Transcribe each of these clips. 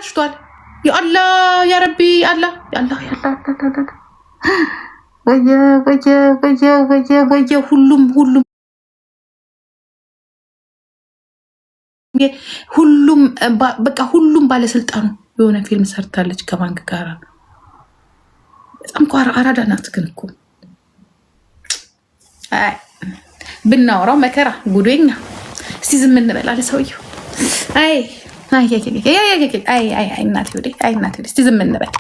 ተበላሽቷል። ያአላህ ያ ረቢ አላህ ያአላህ ወየ ሁሉም ባለስልጣኑ የሆነ ፊልም ሰርታለች ከባንክ ጋር። በጣም አራዳ ናት። ግን እኮ ብናወራው መከራ ጉዶኛ። እስቲ ዝም እንበል አለ ሰውየው። እናቴ ወዴ እስቲ ዝም እንበል።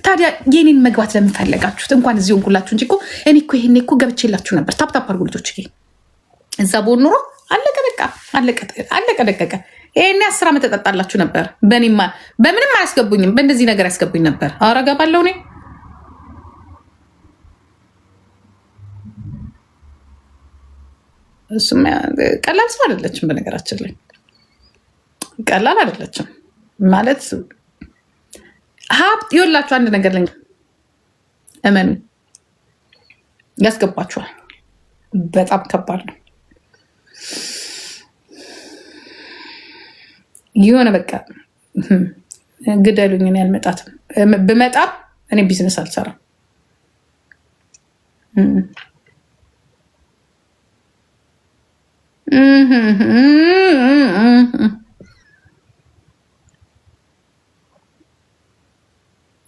ታዲያ የኔን መግባት ለምን ፈለጋችሁት? እንኳን እዚህ ሆንኩላችሁ እንጂ እኮ እኔ እኮ ይሄኔ እኮ ገብቼላችሁ ነበር። ታፕታፕ አድርጉ ልጆች። እዛ ቦን ኑሮ አለቀ በቃ አለቀ ደቀቀ። ይሄኔ 10 ዓመት ተጠጣላችሁ ነበር። በምንም አያስገቡኝም። በእንደዚህ ነገር ያስገቡኝ ነበር። አረጋ ባለው እኔ እሱም ቀላል ሰው አይደለችም። በነገራችን ላይ ቀላል አይደለችም ማለት ሀብት ይወላችሁ። አንድ ነገር ለኝ እመኑ፣ ያስገባችኋል። በጣም ከባድ ነው። የሆነ በቃ ግደሉኝ፣ እኔ አልመጣትም። ብመጣም እኔ ቢዝነስ አልሰራም።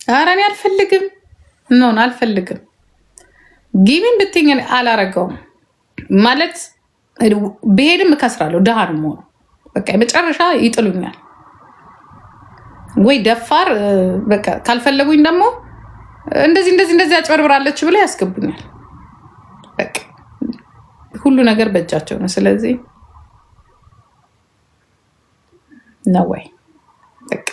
ኧረ እኔ አልፈልግም፣ አልፈልግም። ጊሚን ብትኝ አላረገውም ማለት ብሄድም እከስራለሁ። ድሃ ነው የምሆነው። በቃ የመጨረሻ ይጥሉኛል ወይ ደፋር። በቃ ካልፈለጉኝ ደግሞ እንደዚህ አጭበርብራለች ብለው ያስገቡኛል። በቃ ሁሉ ነገር በእጃቸው ነው። ስለዚህ ነው ወይ በቃ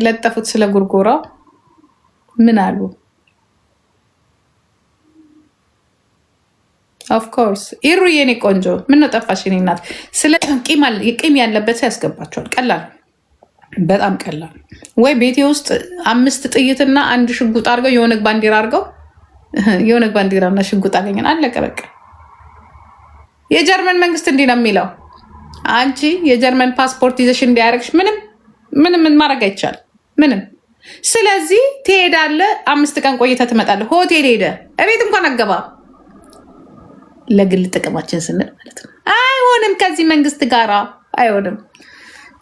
ለጠፉት ስለ ጉርጎራው ምን አሉ? ኦፍኮርስ ኢሩ የኔ ቆንጆ ምን ነው ጠፋሽ? የኔ እናት ስለ ቂም ያለበት ሰው ያስገባቸዋል። ቀላል፣ በጣም ቀላል። ወይ ቤቴ ውስጥ 5 ጥይትና 1 ሽጉጥ አድርገው የኦነግ ባንዲራ አድርገው የኦነግ ባንዲራና ሽጉጥ አገኘን፣ አለቀ በቃ። የጀርመን መንግስት እንዲህ ነው የሚለው። አንቺ የጀርመን ፓስፖርት ይዘሽ እንዲያደርግሽ ምንም ማድረግ አይቻልም። ምንም። ስለዚህ ትሄዳለህ፣ 5 ቀን ቆይተህ ትመጣለህ። ሆቴል ሄደ እቤት እንኳን አገባ ለግል ጥቅማችን ስንል ማለት ነው። አይሆንም፣ ከዚህ መንግስት ጋራ አይሆንም።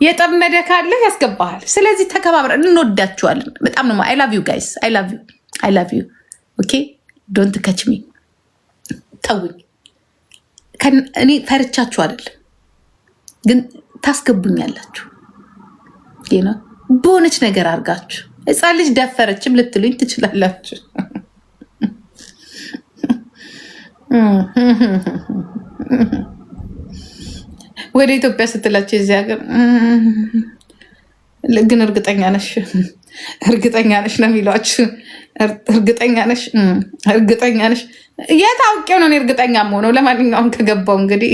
የጠመደ ካለ ያስገባሃል። ስለዚህ ተከባብረን እንወዳችኋለን። በጣም ነው። አይ ላቭ ዩ ጋይስ፣ አይ ላቭ ዩ ኦኬ። ዶንት ከች ሚ። ተውኝ። እኔ ፈርቻችሁ አይደለም፣ ግን ታስገቡኛላችሁ። በሆነች ነገር አድርጋችሁ ህፃን ልጅ ደፈረችም ልትሉኝ ትችላላችሁ። ወደ ኢትዮጵያ ስትላቸው የዚህ ሀገር ግን እርግጠኛ ነሽ ነው የሚሏችሁ። እርግጠኛ ነሽ የታውቂው ነው። እርግጠኛ መሆነው። ለማንኛውም ከገባው እንግዲህ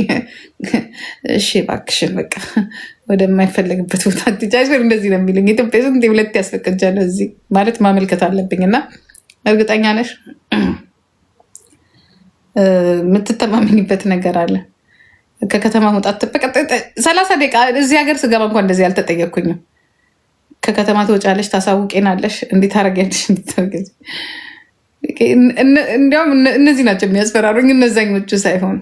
እሺ እባክሽን በቃ ወደማይፈለግበት ቦታ ትጃጅ። እንደዚህ ነው የሚለኝ። ኢትዮጵያ ስንት 2 ያስፈቅጃለሁ እዚህ ማለት ማመልከት አለብኝ። እና እርግጠኛ ነሽ የምትተማመኝበት ነገር አለ። ከከተማ መውጣት 30 ደቂቃ እዚህ ሀገር ስገባ እንኳን እንደዚህ አልተጠየቅኩኝም። ከከተማ ትወጫለሽ፣ ታሳውቄናለሽ፣ እንዴት ታረጊያለሽ፣ እንዲያውም እነዚህ ናቸው የሚያስፈራሩኝ፣ እነዛኞቹ ሳይሆን።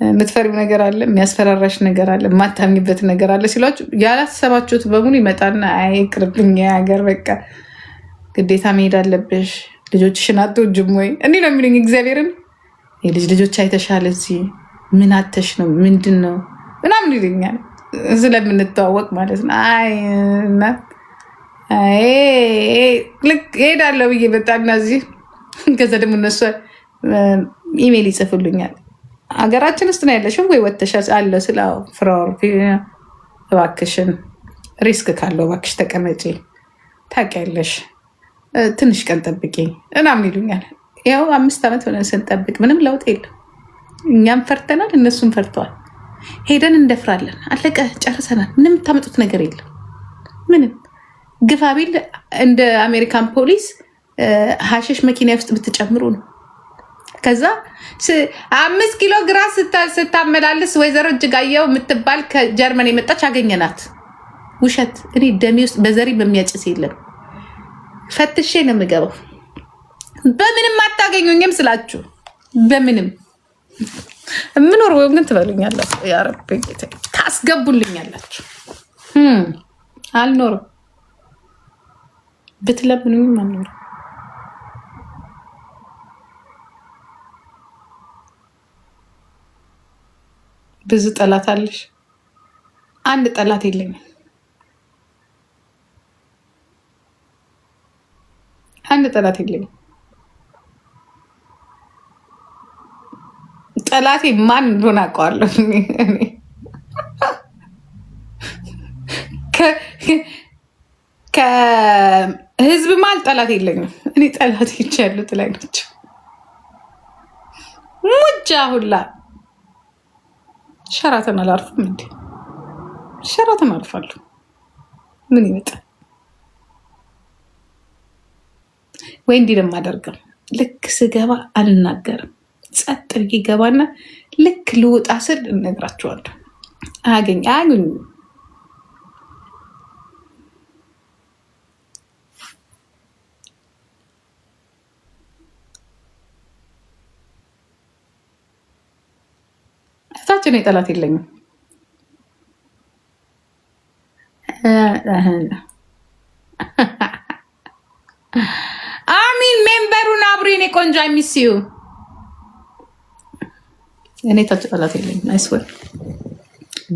የምትፈሪው ነገር አለ፣ የሚያስፈራራሽ ነገር አለ፣ የማታምኝበት ነገር አለ ሲሏችሁ ያላሰባችሁት በሙሉ ይመጣና አይቅርብኝ ሀገር በቃ ግዴታ መሄድ አለብሽ፣ ልጆችሽን አትወጂም ወይ እንዲህ ነው የሚሉኝ። እግዚአብሔርን ልጆች አይተሻል፣ እዚህ ምን አተሽ ነው ምንድን ነው ምናምን ይሉኛል፣ ስለምንተዋወቅ ማለት ነው። ልክ ሄዳለሁ ብዬ መጣና እዚህ ከዛ ደግሞ እነሱ ኢሜይል ይጽፍሉኛል። ሀገራችን ውስጥ ነው ያለሽው ወይ ወተሻል አለ ስለ ፍራወር እባክሽን ሪስክ ካለው እባክሽ ተቀመጪ፣ ታውቂያለሽ፣ ትንሽ ቀን ጠብቂ ምናምን ይሉኛል። ያው 5 ዓመት ሆነን ስንጠብቅ ምንም ለውጥ የለም። እኛም ፈርተናል፣ እነሱም ፈርተዋል። ሄደን እንደፍራለን። አለቀ፣ ጨርሰናል። ምንም የምታመጡት ነገር የለም። ምንም ግፋቢል እንደ አሜሪካን ፖሊስ ሀሽሽ መኪና ውስጥ ብትጨምሩ ነው። ከዛ 5 ኪሎ ግራስ ስታመላልስ ወይዘሮ እጅጋየሁ የምትባል ከጀርመን የመጣች አገኘናት። ውሸት። እኔ ደሜ ውስጥ በዘሪ በሚያጭስ የለም። ፈትሼ ነው የምገባው። በምንም አታገኙኝም ስላችሁ በምንም ምኖር ወይ ግን ትበሉኛላችሁ። ያ ረብ ታስገቡልኛላችሁ። አልኖርም። ብትለምኑኝም አልኖርም። ብዙ ጠላት አለሽ? አንድ ጠላት የለኝም። አንድ ጠላት የለኝም። ጠላቴ ማን እንደሆነ አውቀዋለሁ። ከህዝብ ማል ጠላት የለኝም። እኔ ጠላት ይቻ ያሉት ላይ ናቸው። ሙጃ ሁላ ሸራተን አላርፍም እንዴ? ሸራተን አልፋለሁ። ምን ይመጣል? ወይ እንዲህ ነው የማደርገው። ልክ ስገባ አልናገርም። ጸጥ ብዬ ገባና ልክ ልውጣ ስል እነግራቸዋለሁ። አያገኙ እታችን የጠላት የለኝም። አሚን ሜምበሩን አብሮ የኔ ቆንጆ ሚስዩ እኔ ታች ጠላት የለኝም። አይስወር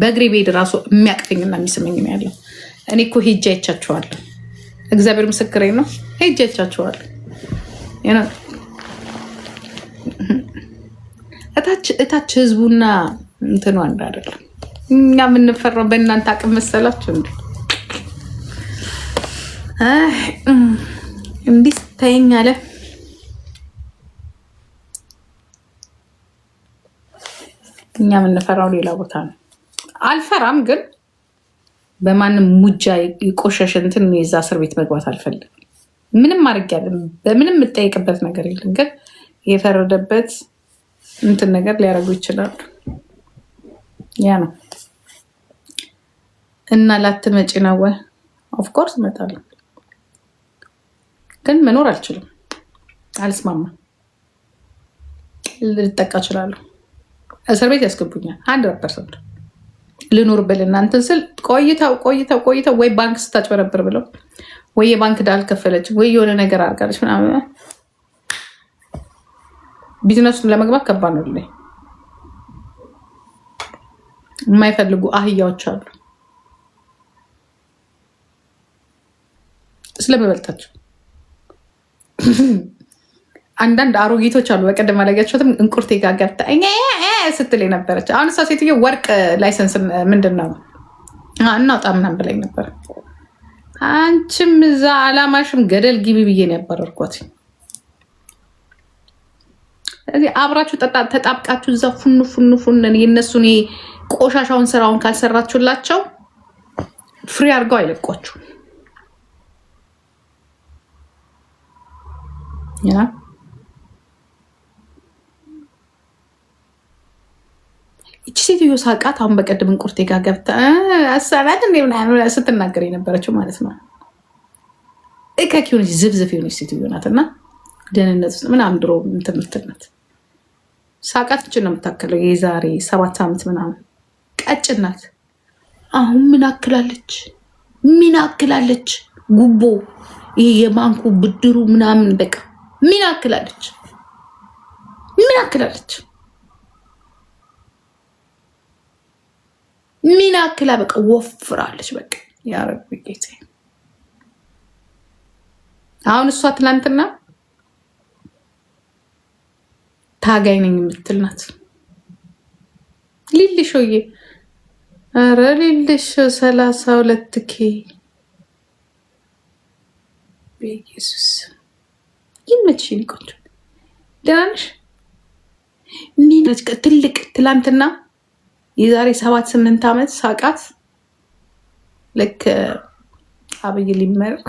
በእግሬ ቤድ ራሱ የሚያቅፈኝና የሚስመኝ ነው ያለው። እኔ እኮ ሄጄ አይቻችኋለሁ። እግዚአብሔር ምስክሬ ነው። ሄጄ አይቻችኋለሁ። እታች ህዝቡና እንትኑ አንድ አይደለም። እኛ የምንፈራው በእናንተ አቅም መሰላችሁ እንዴ? እንዲህ ታየኝ አለ። እኛ የምንፈራው ሌላ ቦታ ነው። አልፈራም፣ ግን በማንም ሙጃ የቆሸሸ እንትን የዛ እስር ቤት መግባት አልፈልግም። ምንም ማድረግ ያለ በምንም የምጠይቅበት ነገር የለም። ግን የፈረደበት እንትን ነገር ሊያደርጉ ይችላሉ። ያ ነው እና ላትመጪ ነው ወይ? ኦፍኮርስ እመጣለሁ፣ ግን መኖር አልችልም። አልስማማም። ልጠቃ እችላለሁ። እስር ቤት ያስገቡኛል 100%። ልኑር ብል እናንተን ስል ቆይተው ወይ ባንክ ስታጭበረብር ብለው ወይ የባንክ ዕዳ አልከፈለች ወይ የሆነ ነገር አድርጋለች ምናምን ቢዝነሱን ለመግባት ከባድ ነው። ላይ የማይፈልጉ አህያዎች አሉ ስለምበልጣቸው። አንዳንድ አሮጊቶች አሉ። በቀደም አላያችሁትም? እንቁርቴ ጋር ገብታ ስትል የነበረች አሁን እሷ ሴትዮ ወርቅ ላይሰንስ ምንድን ነው እናውጣ ምናምን ብላኝ ነበር። አንቺም እዛ አላማሽም ገደል ግቢ ብዬ ነው ያባረርኳት። ስለዚህ አብራችሁ ተጣብቃችሁ እዛ ፉን የእነሱን ቆሻሻውን ስራውን ካልሰራችሁላቸው ፍሪ አድርገው አይለቋችሁ። ያ እቺ ሴትዮ ሳቃት። አሁን በቀደም እንቁርቴ ጋር ገብታ አሰራት እንዴ ምናምን ስትናገር የነበረችው ማለት ነው። እከክ ሆነች ዝብዝፍ ሆነች ሴትዮ ናትና ደህንነት ውስጥ ምናምን ድሮ ትምህርት ናት። ሳቃት እችን ነው የምታከለው። የዛሬ 7 ዓመት ምናምን ቀጭን ናት። አሁን ምን አክላለች? ጉቦ ይሄ የባንኩ ብድሩ ምናምን በቃ ምን አክላለች? ምን አክላ በቃ ወፍራለች። በቃ ያረብ ጌታ። አሁን እሷ ትላንትና ታጋይ ነኝ የምትል ናት። ሊልሾዬ ኧረ ሊልሾ 32K በኢየሱስ ይመችሽኝ። ቆንጆ ደህና ነሽ? ትልቅ ትላንትና የዛሬ 7-8 ዓመት ሳቃት። ልክ አብይ ሊመረጥ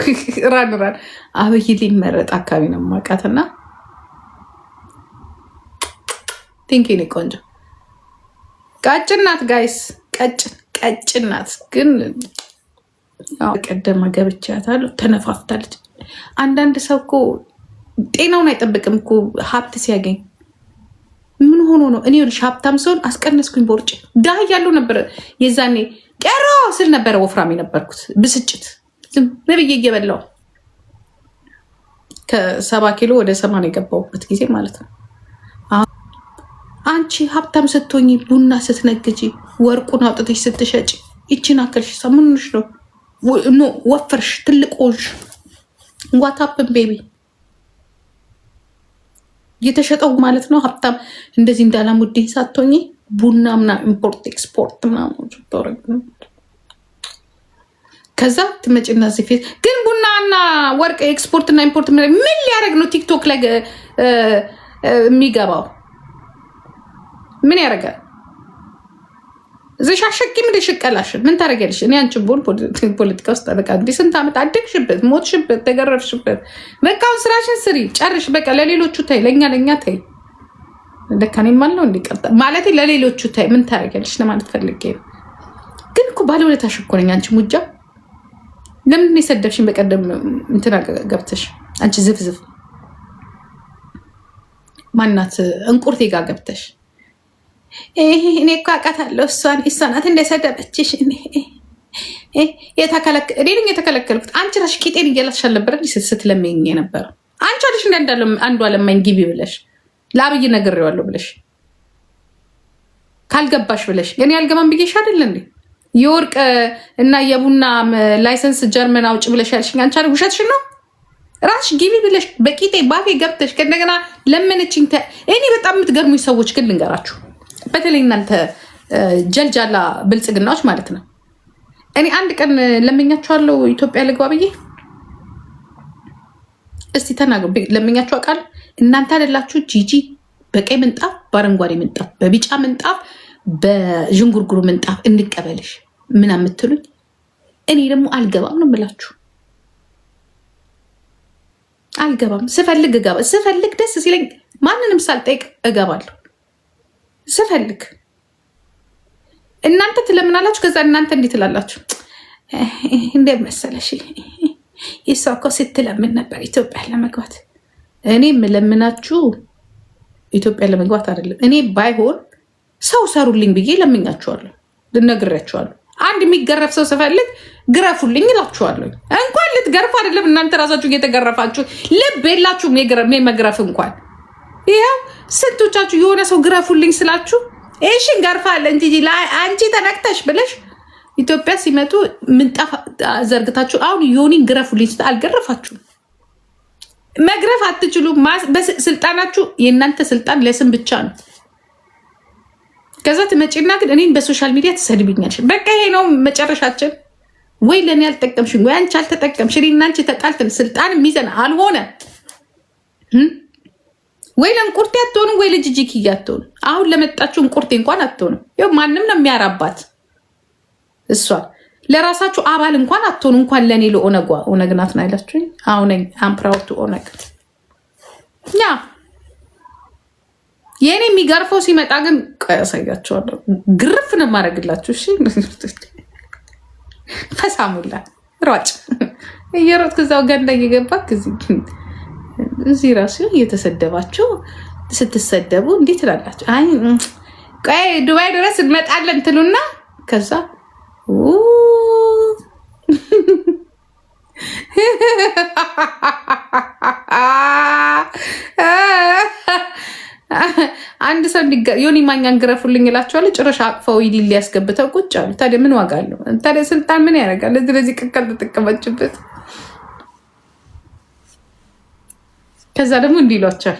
አብይ ሊመረጥ አካባቢ ነው የማውቃትና ቴንኪ ኔ ቆንጆ ቀጭን ናት ጋይስ፣ ቀጭን ናት። ግን ቀደማ ገብቻታለሁ ተነፋፍታለች። አንዳንድ ሰው እኮ ጤናውን አይጠብቅም እኮ ሀብት ሲያገኝ ምን ሆኖ ነው? እኔ ሀብታም ሲሆን አስቀነስኩኝ ቦርጭ። ድሃ እያለሁ ነበር የዛኔ ቀሮ ስል ነበረ ወፍራም የነበርኩት። ብስጭት ዝም ብዬ እየበላው ከ70 ኪሎ ወደ 80 የገባሁበት ጊዜ ማለት ነው። አንቺ ሀብታም ስትሆኝ ቡና ስትነግጂ ወርቁን አውጥተሽ ስትሸጪ ይቺን አከልሽ ሰምንሽ ነው ኖ ወፈርሽ ትልቅ ሆንሽ። ዋታፕን ቤቢ እየተሸጠው ማለት ነው። ሀብታም እንደዚህ እንዳላሙዲን ሳትሆኝ ቡና ምና ኢምፖርት ኤክስፖርት ምናምን ከዛ ትመጪና እዚህ ፊት ግን ቡናና ወርቅ ኤክስፖርት እና ኢምፖርት ምን ሊያደርግ ነው? ቲክቶክ ላይ የሚገባው ምን ያደርጋል? እዚህ አሸቂ ምን ሽቀላሽ ምን ታደርጊያለሽ? እኔ አንቺ ቦል ፖለቲካ ውስጥ በቃ እንዲህ ስንት ዓመት አደግሽበት፣ ሞትሽበት፣ ተገረፍሽበት። በቃ አሁን ስራሽን ስሪ ጨርሽ። በቃ ለሌሎቹ ታይ፣ ለእኛ ታይ። ለካኔ ማለው እንዲቀጣ ማለት ለሌሎቹ ታይ። ምን ታደርጊያለሽ ለማለት ፈልጌ ነው። ግን እኮ ባለውለታሽ እኮ ነኝ አንቺ ሙጃ። ለምን የሰደብሽኝ በቀደም እንትና ገብተሽ አንቺ ዝፍዝፍ ማናት እንቁርቴ ጋር ገብተሽ እኔ እኮ አውቃታለሁ እሷ ናት እንደሰደበችሽ። የተከለከልኩት አንቺ ራስሽ ቂጤን እያላስሽ አልነበረ ስትለመኝ የነበረው አንቺ አለሽ አንዱ አለማኝ ግቢ ብለሽ ለአብይ ነግሬዋለሁ ብለሽ ካልገባሽ ብለሽ እኔ አልገባም ብዬሽ አይደል እንዴ? የወርቅ እና የቡና ላይሰንስ ጀርመን አውጭ ብለሽ ያልሽኝ አንቺ አይደል? ውሸትሽ ነው። ራስሽ ግቢ ብለሽ በቂጤ ባፌ ገብተሽ ከእንደገና ለመነችኝ። እኔ በጣም የምትገርሙኝ ሰዎች ግን ልንገራችሁ፣ በተለይ እናንተ ጀልጃላ ብልጽግናዎች ማለት ነው። እኔ አንድ ቀን ለመኛችኋለሁ ኢትዮጵያ ልግባ ብዬ። እስቲ ተናገሩ። ለመኛችሁ አውቃለሁ። እናንተ አይደላችሁ ጂጂ በቀይ ምንጣፍ፣ በአረንጓዴ ምንጣፍ፣ በቢጫ ምንጣፍ፣ በዥንጉርጉሩ ምንጣፍ እንቀበልሽ ምን የምትሉኝ? እኔ ደግሞ አልገባም ነው የምላችሁ። አልገባም። ስፈልግ እገባ፣ ስፈልግ ደስ ሲለኝ ማንንም ሳልጠይቅ እገባለሁ። ስፈልግ እናንተ ትለምናላችሁ። ከዛ እናንተ እንዴት ትላላችሁ? እንደ መሰለሽ የሷ እኮ ስትለምን ነበር ኢትዮጵያ ለመግባት። እኔ የምለምናችሁ ኢትዮጵያ ለመግባት አይደለም። እኔ ባይሆን ሰው ሰሩልኝ ብዬ ለምኛችኋለሁ፣ ልነግራችኋለሁ። አንድ የሚገረፍ ሰው ስፈልግ ግረፉልኝ እላችኋለሁ። እንኳን ልትገርፍ አይደለም እናንተ ራሳችሁ እየተገረፋችሁ ልብ የላችሁም የመግረፍ እንኳን። ይኸው ስንቶቻችሁ የሆነ ሰው ግረፉልኝ ስላችሁ እሺ እንገርፋለን እንጂ አንቺ ተነክተሽ ብለሽ ኢትዮጵያ ሲመጡ ምንጣፍ ዘርግታችሁ አሁን ዮኒን ግረፉልኝ ስታ አልገረፋችሁም። መግረፍ አትችሉም። ስልጣናችሁ የእናንተ ስልጣን ለስም ብቻ ነው። ከዛ ትመጪና ግን እኔን በሶሻል ሚዲያ ትሰድብኛለሽ። በቃ ይሄ ነው መጨረሻችን። ወይ ለእኔ አልጠቀምሽም ወይ አንቺ አልተጠቀምሽ። እኔ እና አንቺ ተጣልተን ስልጣን የሚዘን አልሆነ ወይ ለእንቁርቴ አትሆኑ ወይ ለጂጂኪያ አትሆኑ። አሁን ለመጣችሁ እንቁርቴ እንኳን አትሆኑ። ይኸው ማንም ነው የሚያራባት እሷ። ለራሳችሁ አባል እንኳን አትሆኑ። እንኳን ለእኔ ለኦነጓ ኦነግ ናት ነው አይላችሁኝ? አሁን አምፕራውቱ ኦነግ ያ የኔ የሚገርፈው ሲመጣ ግን ያሳያቸዋለሁ። ግርፍ ነው የማደርግላችሁ። እሺ ፈሳሙላ ሯጭ እየሮጥ ከዛው ገንዳ እየገባ እዚህ ራሱ እየተሰደባችሁ ስትሰደቡ እንዴት ትላላችሁ? አይ ቆይ ዱባይ ድረስ እንመጣለን ትሉና ከዛ አንድ ሰው ዮኒ ማኛን ግረፉልኝ እላቸዋለሁ። ጭራሽ አቅፈው ይዲል ሊያስገብተው ቁጭ አሉ። ታዲያ ምን ዋጋ አለው? ታዲያ ስልጣን ምን ያደርጋል? ለዚህ ቅቀል ተጠቀመችበት። ከዛ ደግሞ እንዲህ ይሏቸዋል